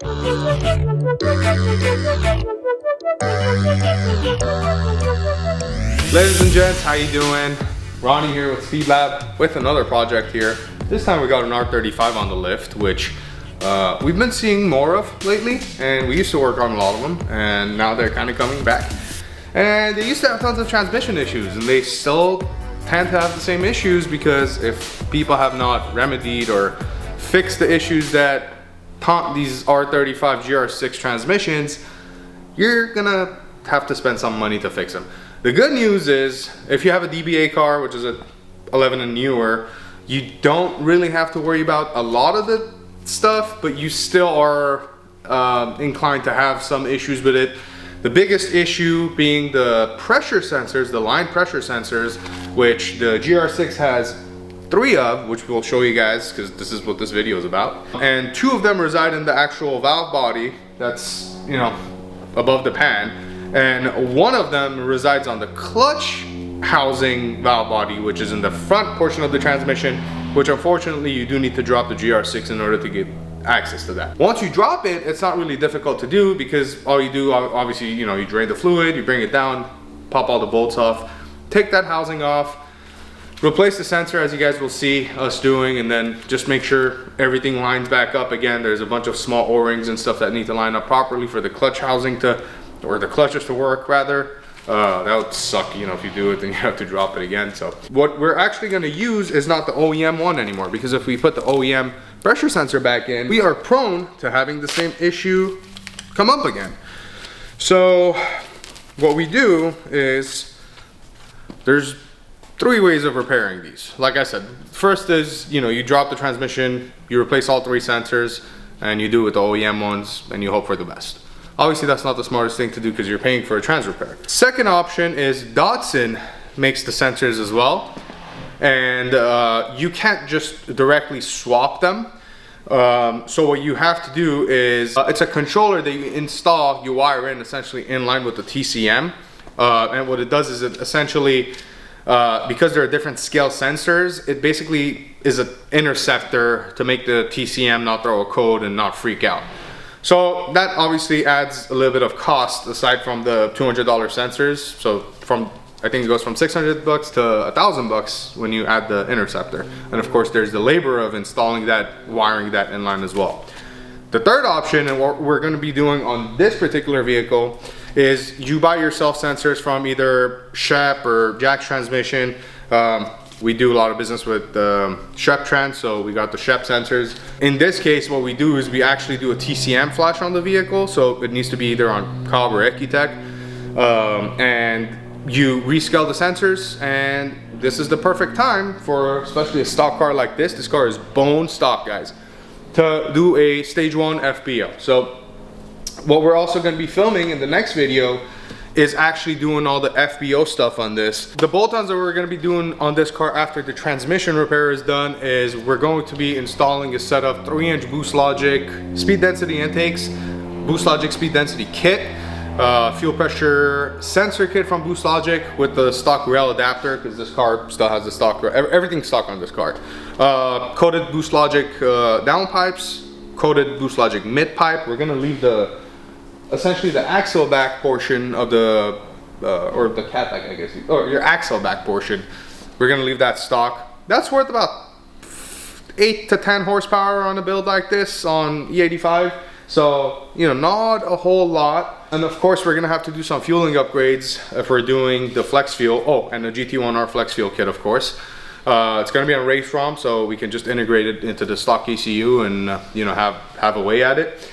Ladies and gents, how you doing? Ronnie here with Speedlab with another project here. This time we got an R35 on the lift, which we've been seeing more of lately, and we used to work on a lot of them, and now they're kind of coming back. And they used to have tons of transmission issues, and they still tend to have the same issues because if people have not remedied or fixed the issues that taunt these R35 GR6 transmissions, you're gonna have to spend some money to fix them. The good news is, if you have a DBA car, which is a 11 and newer, you don't really have to worry about a lot of the stuff, but you still are inclined to have some issues with it. The biggest issue being the pressure sensors, the line pressure sensors, which the GR6 has 3 of, which we'll show you guys because this is what this video is about. And 2 of them reside in the actual valve body that's, you know, above the pan. And 1 of them resides on the clutch housing valve body, which is in the front portion of the transmission, which unfortunately you do need to drop the GR6 in order to get access to that. Once you drop it, it's not really difficult to do because all you do, obviously, you know, you drain the fluid, you bring it down, pop all the bolts off, take that housing off, replace the sensor as you guys will see us doing, and then just make sure everything lines back up again. There's a bunch of small O-rings and stuff that need to line up properly for the clutch housing to, or the clutches to work rather. That would suck, you know, if you do it then you have to drop it again. So what we're actually going to use is not the OEM one anymore, because if we put the OEM pressure sensor back in, we are prone to having the same issue come up again. So what we do is, there's 3 ways of repairing these. Like I said, first is, you know, you drop the transmission, you replace all 3 sensors, and you do it with the OEM ones, and you hope for the best. Obviously that's not the smartest thing to do because you're paying for a trans repair. Second option is Datsun makes the sensors as well, and you can't just directly swap them. So what you have to do is, it's a controller that you install, you wire in essentially in line with the TCM, and what it does is it essentially, because there are different scale sensors, it basically is an interceptor to make the TCM not throw a code and not freak out. So that obviously adds a little bit of cost aside from the $200 sensors. So from, I think it goes from 600 bucks to $1,000 when you add the interceptor. And of course there's the labor of installing that, wiring that in line as well. The third option, and what we're going to be doing on this particular vehicle, is you buy yourself sensors from either Shep or Jack's Transmission. We do a lot of business with Shep Trans, so we got the Shep sensors. In this case, what we do is we actually do a TCM flash on the vehicle, so it needs to be either on Cobb or Ecutech. And you rescale the sensors, and this is the perfect time for, especially a stock car like this. This car is bone stock, guys, to do a stage 1 FBO. So what we're also going to be filming in the next video is actually doing all the FBO stuff on this. The bolt-ons that we're going to be doing on this car after the transmission repair is done is we're going to be installing a set of 3-inch Boost Logic speed density intakes, Boost Logic speed density kit, fuel pressure sensor kit from Boost Logic with the stock rail adapter, because this car still has the stock, everything's stock on this car. Coated Boost Logic downpipes, coated Boost Logic mid pipe. We're going to leave the essentially the axle back portion of the or the cat back, I guess, or your axle back portion, we're gonna leave that stock. That's worth about 8 to 10 horsepower on a build like this on E85, so you know, not a whole lot. And of course we're gonna have to do some fueling upgrades if we're doing the flex fuel. Oh, and the GT1R flex fuel kit, of course. It's gonna be on race ROM, so we can just integrate it into the stock ECU and you know, have a way at it.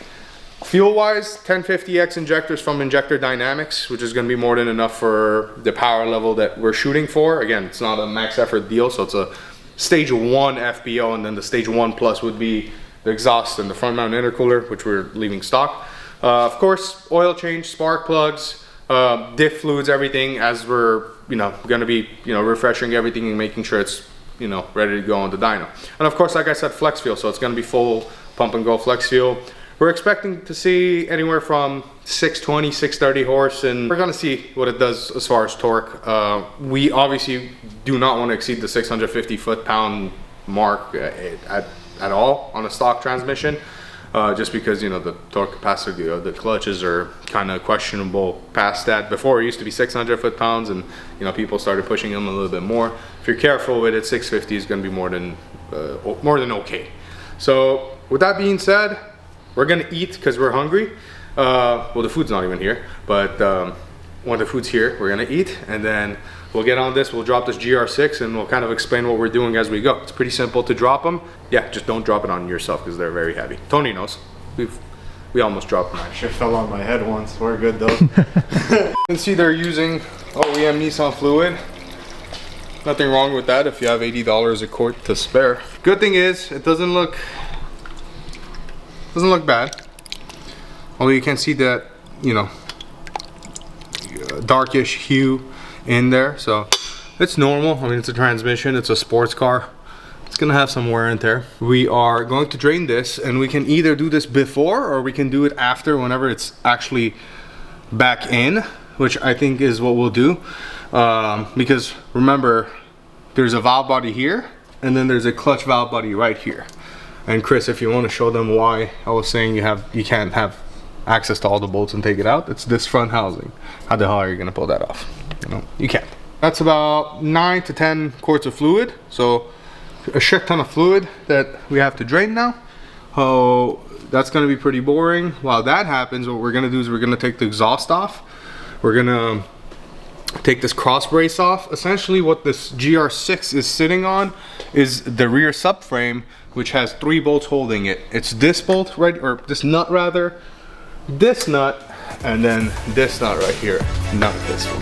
Fuel wise, 1050X injectors from Injector Dynamics, which is going to be more than enough for the power level that we're shooting for. Again, it's not a max effort deal, so it's a stage 1 FBO, and then the stage 1 plus would be the exhaust and the front mount intercooler, which we're leaving stock. Of course, oil change, spark plugs, diff fluids, everything, as we're, you know, going to be, you know, refreshing everything and making sure it's, you know, ready to go on the dyno. And of course, like I said, flex fuel, so it's going to be full pump and go flex fuel. We're expecting to see anywhere from 620, 630 horse, and we're gonna see what it does as far as torque. We obviously do not want to exceed the 650 foot-pound mark at all on a stock transmission. just because, you know, the torque capacity of the clutches are kind of questionable past that. Before it used to be 600 foot-pounds, and you know, people started pushing them a little bit more. If you're careful with it, 650 is going to be more than okay. So with that being said, we're gonna eat because we're hungry. Well, the food's not even here, but when the food's here, we're gonna eat, and then we'll get on this. We'll drop this GR6, and we'll kind of explain what we're doing as we go. It's pretty simple to drop them. Yeah, just don't drop it on yourself because they're very heavy. Tony knows. We almost dropped mine. Shit fell on my head once. We're good though. You can see they're using OEM Nissan fluid. Nothing wrong with that if you have $80 a quart to spare. Good thing is it doesn't look bad. Although you can see that, you know, darkish hue in there, so it's normal. I mean, it's a transmission, it's a sports car. It's gonna have some wear and tear. We are going to drain this, and we can either do this before or we can do it after, whenever it's actually back in, which I think is what we'll do. Because remember, there's a valve body here, and then there's a clutch valve body right here. And Chris, if you want to show them why I was saying you can't have access to all the bolts and take it out, it's this front housing. How the hell are you gonna pull that off? You know, you can't. That's about 9 to 10 quarts of fluid, so a shit ton of fluid that we have to drain now. Oh, that's gonna be pretty boring. While that happens, what we're gonna do is we're gonna take the exhaust off. We're gonna take this cross brace off. Essentially what this GR6 is sitting on is the rear subframe, which has 3 bolts holding it. It's this bolt right, or this nut rather, this nut, and then this nut right here, not this one.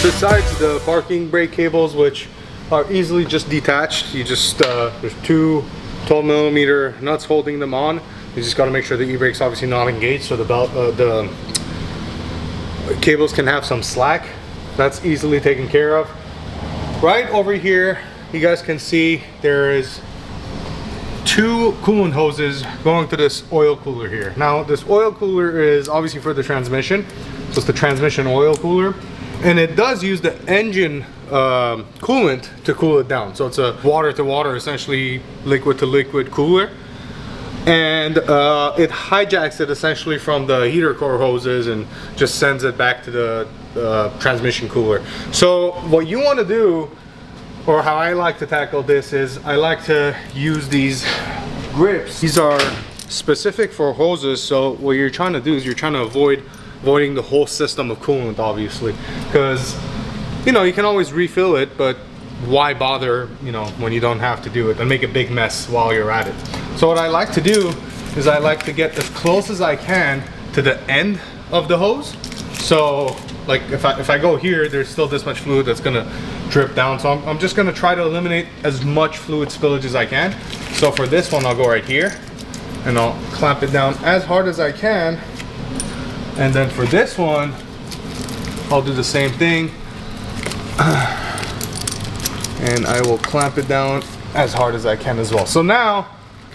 Besides the parking brake cables, which are easily just detached, you just there's 2 12mm nuts holding them on. You just got to make sure the e-brake's obviously not engaged, so the cables can have some slack. That's easily taken care of. Right over here, you guys can see there is 2 coolant hoses going to this oil cooler here. Now, this oil cooler is obviously for the transmission, so it's the transmission oil cooler. And it does use the engine coolant to cool it down. So it's a water to water, essentially liquid to liquid cooler. And it hijacks it essentially from the heater core hoses and just sends it back to the transmission cooler. So what you want to do, or how I like to tackle this, is I like to use these grips. These are specific for hoses, so what you're trying to do is you're trying to avoiding the whole system of coolant, obviously, because you know you can always refill it, but why bother, you know, when you don't have to do it and make a big mess while you're at it. So what I like to do is I like to get as close as I can to the end of the hose. So like if I go here, there's still this much fluid that's gonna drip down, so I'm just gonna try to eliminate as much fluid spillage as I can. So for this one, I'll go right here and I'll clamp it down as hard as I can. And then for this one, I'll do the same thing. And I will clamp it down as hard as I can as well. So now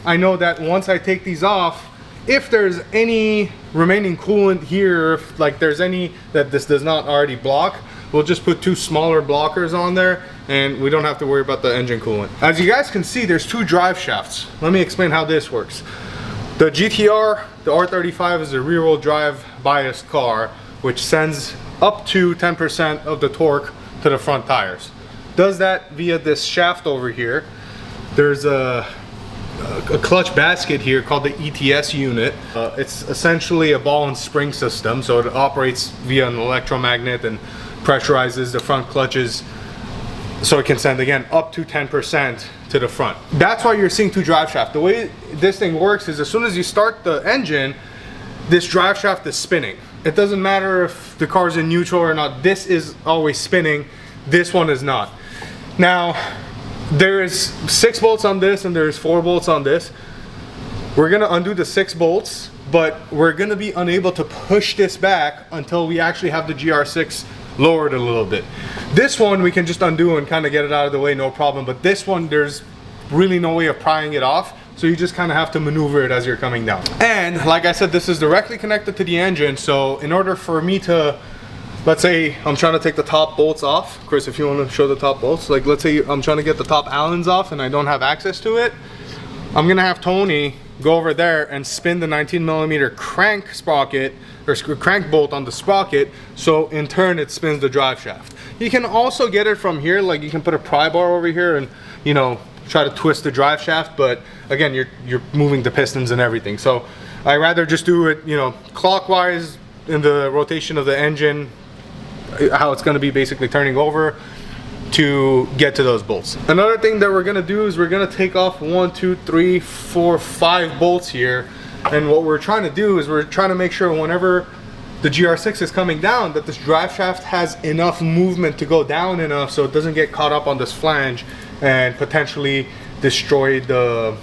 I know that once I take these off, if there's any remaining coolant here, if like there's any that this does not already block, we'll just put 2 smaller blockers on there and we don't have to worry about the engine coolant. As you guys can see, there's 2 drive shafts. Let me explain how this works. The GTR, the R35, is a rear-wheel drive biased car, which sends up to 10% of the torque to the front tires. Does that via this shaft over here. There's a clutch basket here called the ETS unit. It's essentially a ball and spring system, so it operates via an electromagnet and pressurizes the front clutches so it can send, again, up to 10% to the front. That's why you're seeing 2 drive shafts. The way this thing works is as soon as you start the engine, this drive shaft is spinning. It doesn't matter if the car's in neutral or not, this is always spinning, this one is not. Now, there's 6 bolts on this and there's 4 bolts on this. We're gonna undo the 6 bolts, but we're gonna be unable to push this back until we actually have the GR6 lowered a little bit. This one we can just undo and kind of get it out of the way, no problem, but this one there's really no way of prying it off so you just kind of have to maneuver it as you're coming down. And like I said, this is directly connected to the engine, so in order for me to, let's say I'm trying to take the top bolts off, Chris, if you want to show the top bolts, like let's say I'm trying to get the top Allens off and I don't have access to it, I'm gonna have Tony go over there and spin the 19mm crank sprocket or crank bolt on the sprocket, so in turn it spins the drive shaft. You can also get it from here, like you can put a pry bar over here and, you know, try to twist the drive shaft, but again, you're moving the pistons and everything. So I rather just do it, you know, clockwise in the rotation of the engine, how it's going to be basically turning over to get to those bolts. Another thing that we're going to do is we're going to take off 1, 2, 3, 4, 5 bolts here. And what we're trying to do is we're trying to make sure whenever the GR6 is coming down that this drive shaft has enough movement to go down enough so it doesn't get caught up on this flange and potentially destroy the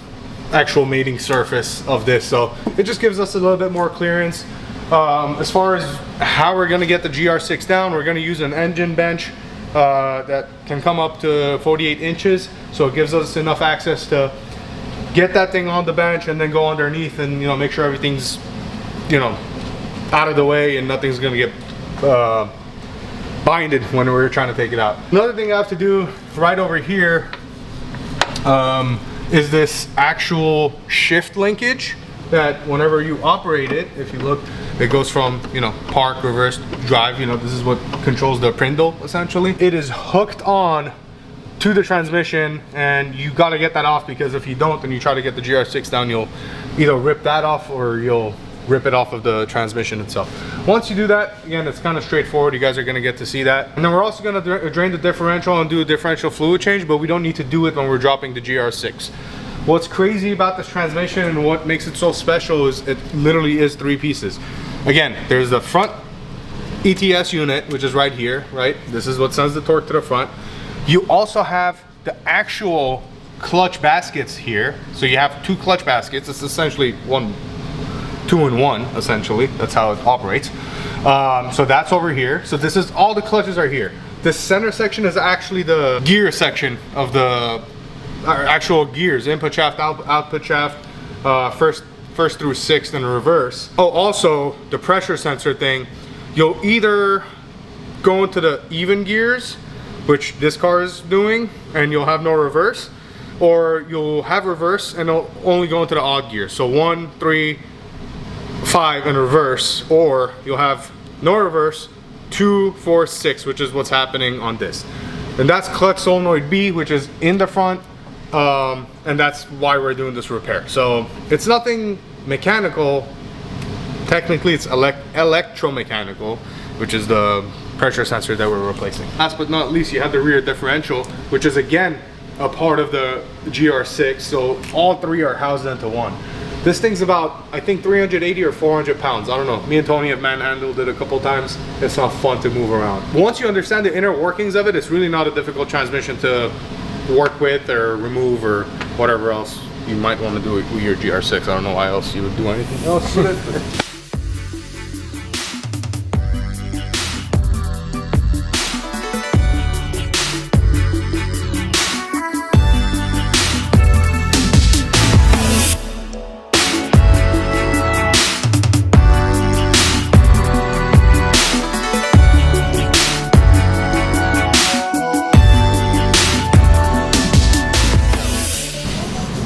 actual mating surface of this. So it just gives us a little bit more clearance. As far as how we're going to get the GR6 down, we're going to use an engine bench that can come up to 48 inches, so it gives us enough access to get that thing on the bench and then go underneath and, you know, make sure everything's, you know, out of the way and nothing's going to get binded when we're trying to take it out. Another thing I have to do right over here is this actual shift linkage that whenever you operate it, if you look, it goes from, you know, park, reverse, drive, you know, this is what controls the prindle essentially. It is hooked on to the transmission and you got to get that off, because if you don't and you try to get the GR6 down, you'll either rip that off or you'll rip it off of the transmission itself. Once you do that, again, it's kind of straightforward. You guys are going to get to see that. And then we're also going to drain the differential and do a differential fluid change, but we don't need to do it when we're dropping the GR6. What's crazy about this transmission and what makes it so special is it literally is 3 pieces. Again, there's the front ETS unit, which is right here, right? This is what sends the torque to the front. You also have the actual clutch baskets here. So you have 2 clutch baskets. It's essentially 2-in-1, essentially. That's how it operates. So that's over here. So this is, all the clutches are here. This center section is actually the gear section of the actual gears, input shaft, output shaft, first through 6th and reverse. Oh, also the pressure sensor thing, you'll either go into the even gears, which this car is doing, and you'll have no reverse, or you'll have reverse and it'll only go into the odd gear. So 1, 3, 5 and reverse, or you'll have no reverse, 2, 4, 6, which is what's happening on this. And that's clutch solenoid B, which is in the front. And that's why we're doing this repair. So it's nothing mechanical. Technically it's electromechanical, which is the pressure sensor that we're replacing. Last but not least, you have the rear differential, which is again a part of the GR6. So all 3 are housed into one. This thing's about, I think, 380 or 400 pounds. I don't know. Me and Tony have manhandled it a couple times. It's not fun to move around. Once you understand the inner workings of it, it's really not a difficult transmission to work with or remove or whatever else you might want to do with your GR6. I don't know why else you would do anything else with it.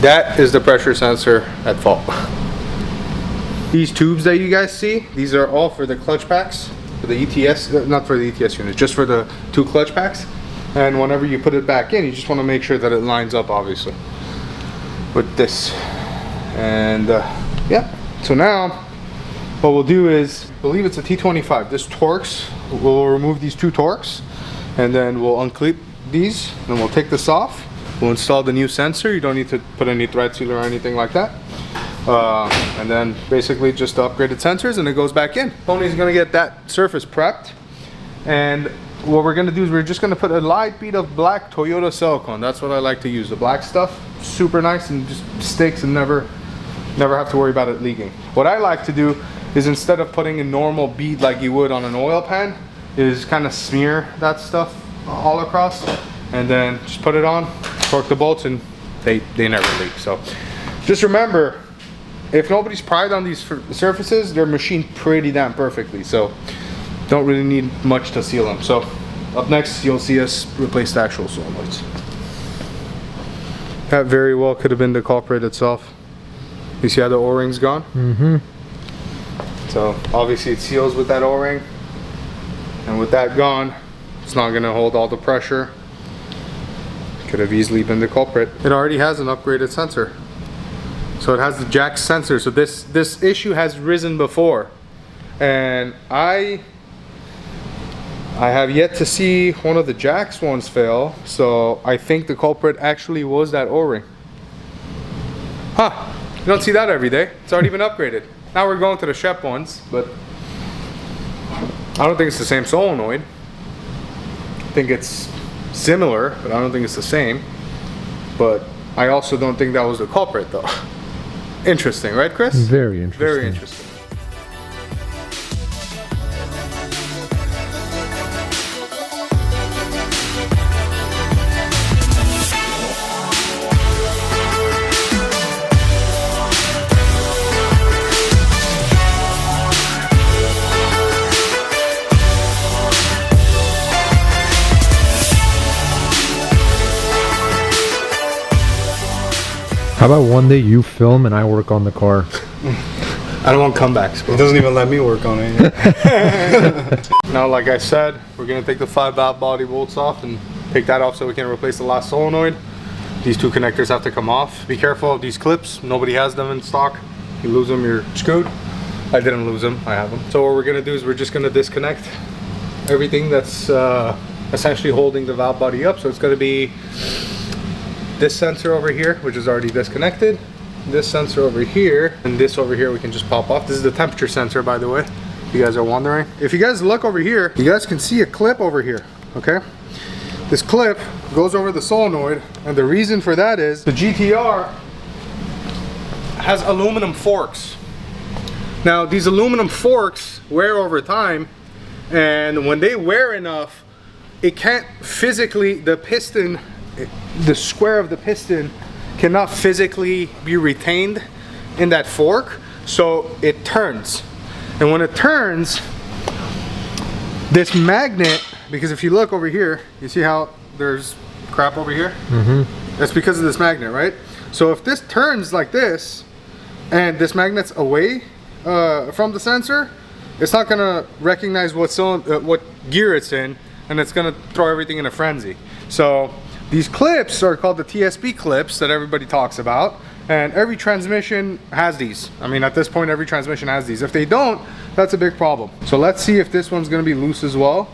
That is the pressure sensor at fault. These tubes that you guys see, these are all for the clutch packs, for the ETS, not for the ETS unit, just for the 2 clutch packs. And whenever you put it back in, you just want to make sure that it lines up, obviously, with this. And yeah, so now what we'll do is, I believe it's a T25. This Torx, we'll remove these 2 Torx, and then we'll unclip these, and we'll take this off. We'll install the new sensor. You don't need to put any thread sealer or anything like that. And then basically just the upgraded sensors, and it goes back in. Tony's gonna get that surface prepped. And what we're gonna do is we're just gonna put a light bead of black Toyota silicone. That's what I like to use. The black stuff, super nice and just sticks and never have to worry about it leaking. What I like to do is, instead of putting a normal bead like you would on an oil pan, is kind of smear that stuff all across and then just put it on, torque the bolts, and they never leak. So Just remember, if nobody's pried on these surfaces, they're machined pretty damn perfectly, so don't really need much to seal them. So up next, you'll see us replace the actual solenoids. That very well could have been the culprit itself. You see how the O-ring's gone? Mm-hmm. So obviously it seals with that O-ring, and with that gone, it's not gonna hold all the pressure. Could have easily been the culprit. It already has an upgraded sensor. So it has the jack sensor. So this issue has risen before. And I have yet to see one of the jacks ones fail. So I think the culprit actually was that O-ring. Huh, you don't see that every day. It's already been upgraded. Now we're going to the Shep ones, but I don't think it's the same solenoid. I think it's similar, but I don't think it's the same. But I also don't think that was the culprit though. Interesting, right, Chris? Very interesting. Very interesting. How about one day you film and I work on the car? I don't want comebacks, bro. He doesn't even let me work on it. Now, like I said, we're gonna take the 5-valve body bolts off and take that off so we can replace the last solenoid. These two connectors have to come off. Be careful of these clips. Nobody has them in stock. If you lose them, you're screwed. I didn't lose them, I have them. So what we're gonna do is we're just gonna disconnect everything that's essentially holding the valve body up. So it's gonna be this sensor over here, which is already disconnected, this sensor over here, and this over here we can just pop off. This is the temperature sensor, by the way, if you guys are wondering. If you guys look over here, you guys can see a clip over here, okay? This clip goes over the solenoid, and the reason for that is the GTR has aluminum forks. Now, these aluminum forks wear over time, and when they wear enough, it can't physically, the square of the piston cannot physically be retained in that fork, so it turns. And when it turns, this magnet, because if you look over here, you see how there's crap over here? Mm-hmm. That's because of this magnet, right? So if this turns like this, and this magnet's away from the sensor, it's not gonna recognize what gear it's in, and it's gonna throw everything in a frenzy. So these clips are called the TSP clips that everybody talks about, and every transmission has these. I mean, at this point, every transmission has these. If they don't, that's a big problem. So let's see if this one's gonna be loose as well.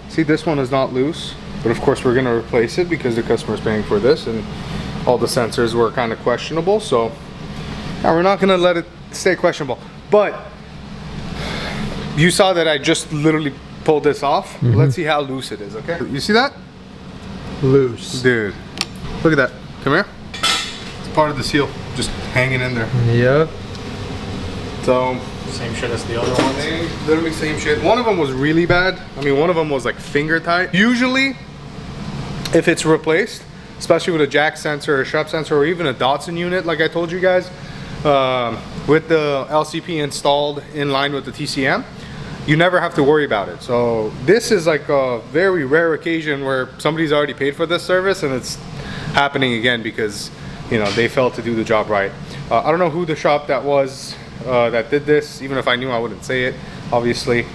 See, this one is not loose, but of course we're gonna replace it because the customer's paying for this, and all the sensors were kind of questionable. So yeah, we're not gonna let it stay questionable. But you saw that I just literally pulled this off. Mm-hmm. Let's see how loose it is, okay? You see that? Loose. Dude, look at that. Come here. It's part of the seal, just hanging in there. Yep. So, Same shit as the other ones. literally same shit. One of them was really bad. I mean, one of them was like finger tight. Usually, if it's replaced, especially with a jack sensor, or a Shep sensor, or even a Datsun unit, like I told you guys, with the LCP installed in line with the TCM, you never have to worry about it. So this is like a very rare occasion where somebody's already paid for this service and it's happening again because, you know, they failed to do the job right. I don't know who the shop that was that did this. Even if I knew, I wouldn't say it, obviously.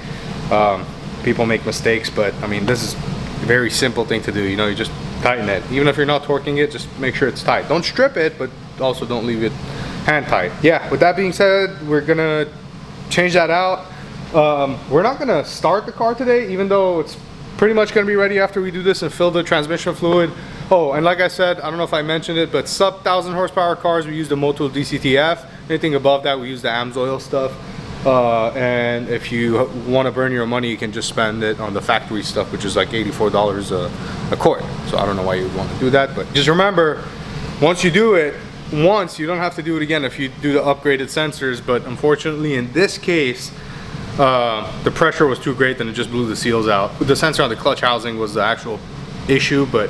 People make mistakes, but I mean, this is a very simple thing to do. You know, you just tighten it. Even if you're not torquing it, just make sure it's tight. Don't strip it, but also don't leave it hand tight. Yeah, with that being said, we're gonna change that out. We're not gonna start the car today, even though it's pretty much gonna be ready after we do this and fill the transmission fluid. Oh, and like I said, I don't know if I mentioned it, but sub 1,000 horsepower cars, we use the Motul DCTF. Anything above that, we use the AMSOIL stuff. And if you want to burn your money, you can just spend it on the factory stuff, which is like $84 a quart. So I don't know why you would want to do that, but just remember, once you do it once, you don't have to do it again if you do the upgraded sensors. But unfortunately, in this case, the pressure was too great, and it just blew the seals out. The sensor on the clutch housing was the actual issue, but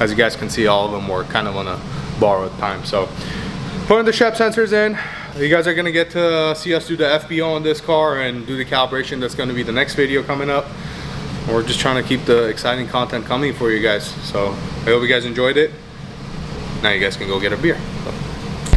as you guys can see, all of them were kind of on a borrowed time. So putting the Shep sensors in. You guys are gonna get to see us do the FBO on this car and do the calibration. That's gonna be the next video coming up. We're just trying to keep the exciting content coming for you guys. So I hope you guys enjoyed it. Now you guys can go get a beer. So.